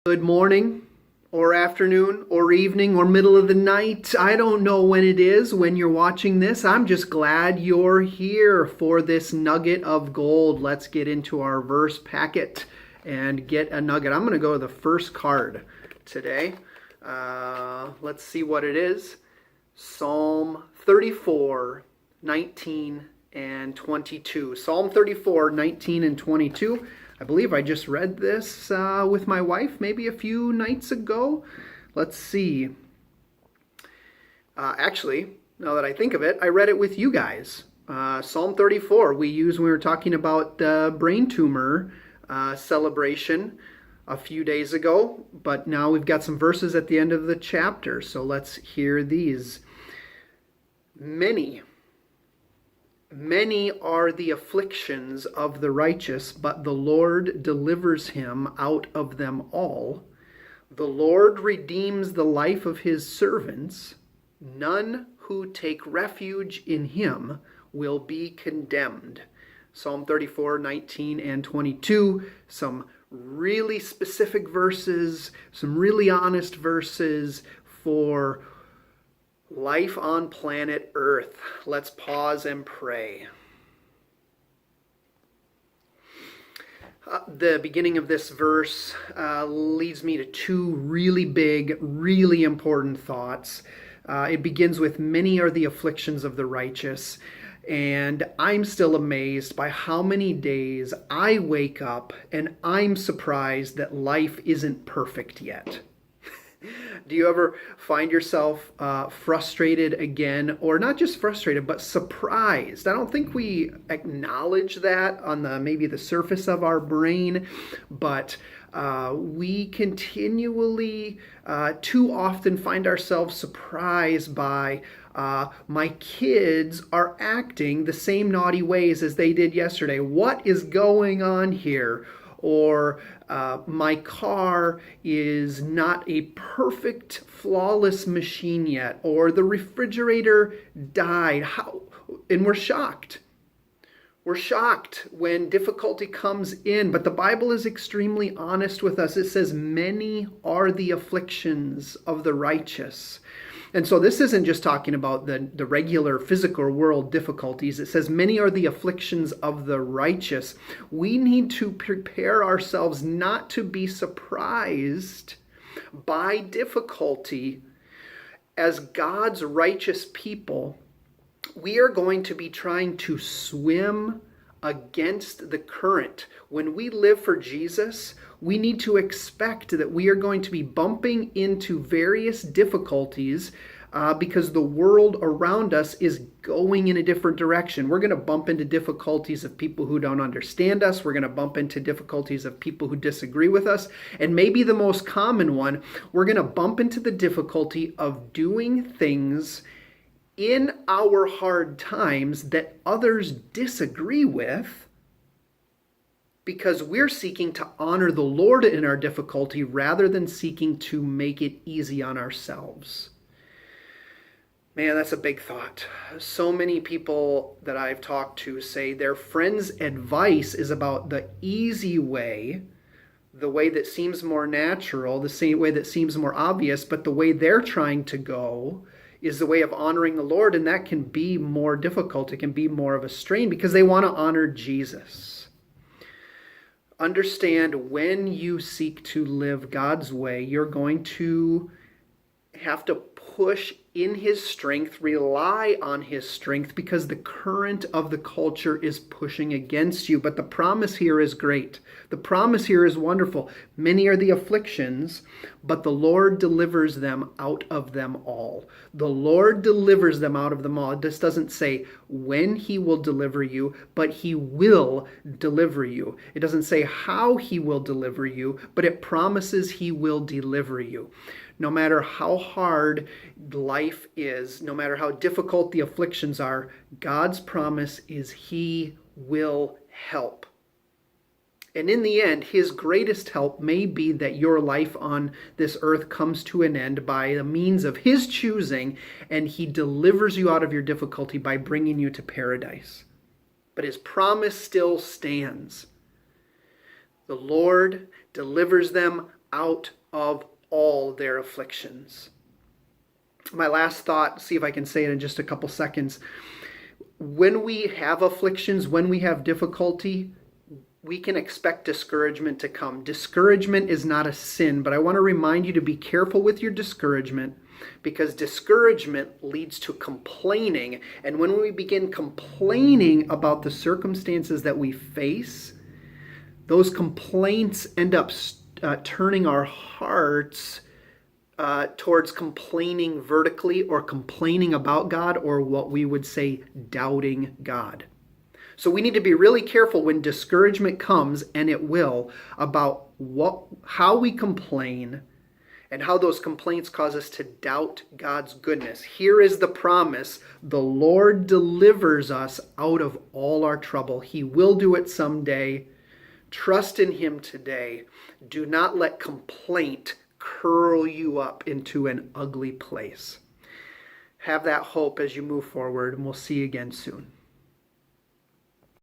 Good morning, or afternoon, or evening, or middle of the night. I don't know when it is when you're watching this. I'm just glad you're here for this nugget of gold. Let's get into our verse packet and get a nugget. I'm going to go to the first card today. Let's see what it is. Psalm 34, 19 and 22. Psalm 34, 19 and 22. I believe I just read this with my wife maybe a few nights ago. Let's see. Actually, now that I think of it, I read it with you guys. Psalm 34 we used when we were talking about the brain tumor celebration a few days ago. But now we've got some verses at the end of the chapter. So let's hear these. Many are the afflictions of the righteous, but the Lord delivers him out of them all. The Lord redeems the life of his servants. None who take refuge in him will be condemned. Psalm 34, 19 and 22. Some really specific verses, some really honest verses for life on planet Earth. Let's pause and pray. The beginning of this verse leads me to two really big, really important thoughts. It begins with, many are the afflictions of the righteous. And I'm still amazed by how many days I wake up and I'm surprised that life isn't perfect yet. Do you ever find yourself frustrated again, or not just frustrated, but surprised? I don't think we acknowledge that on maybe the surface of our brain, but we continually too often find ourselves surprised by my kids are acting the same naughty ways as they did yesterday. What is going on here? Or my car is not a perfect, flawless machine yet. Or the refrigerator died. And we're shocked. We're shocked when difficulty comes in. But the Bible is extremely honest with us. It says, many are the afflictions of the righteous. And so this isn't just talking about the regular physical world difficulties. It says, many are the afflictions of the righteous. We need to prepare ourselves not to be surprised by difficulty. As God's righteous people, we are going to be trying to swim against the current. When we live for Jesus, we need to expect that we are going to be bumping into various difficulties because the world around us is going in a different direction. We're going to bump into difficulties of people who don't understand us. We're going to bump into difficulties of people who disagree with us. And maybe the most common one, we're going to bump into the difficulty of doing things in our hard times that others disagree with, because we're seeking to honor the Lord in our difficulty rather than seeking to make it easy on ourselves. Man, that's a big thought. So many people that I've talked to say their friends' advice is about the easy way, the way that seems more natural, the same way that seems more obvious, but the way they're trying to go is the way of honoring the Lord, and that can be more difficult. It can be more of a strain because they want to honor Jesus. Understand, when you seek to live God's way, you're going to have to push in his strength, rely on his strength, because the current of the culture is pushing against you. But the promise here is great. The promise here is wonderful. Many are the afflictions, but the Lord delivers them out of them all. The Lord delivers them out of them all. This doesn't say when he will deliver you, but he will deliver you. It doesn't say how he will deliver you, but it promises he will deliver you. No matter how hard life is, no matter how difficult the afflictions are, God's promise is he will help. And in the end, his greatest help may be that your life on this earth comes to an end by the means of his choosing, and he delivers you out of your difficulty by bringing you to paradise. But his promise still stands. The Lord delivers them out of all their afflictions. My last thought, see if I can say it in just a couple seconds. When we have afflictions, when we have difficulty, we can expect discouragement to come. Discouragement is not a sin, but I want to remind you to be careful with your discouragement, because discouragement leads to complaining. And when we begin complaining about the circumstances that we face, those complaints end up turning our hearts towards complaining vertically, or complaining about God, or what we would say doubting God. So we need to be really careful when discouragement comes, and it will, about how we complain and how those complaints cause us to doubt God's goodness. Here is the promise: the Lord delivers us out of all our trouble. He will do it someday. Trust in Him today. Do not let complaint curl you up into an ugly place. Have that hope as you move forward, and we'll see you again soon.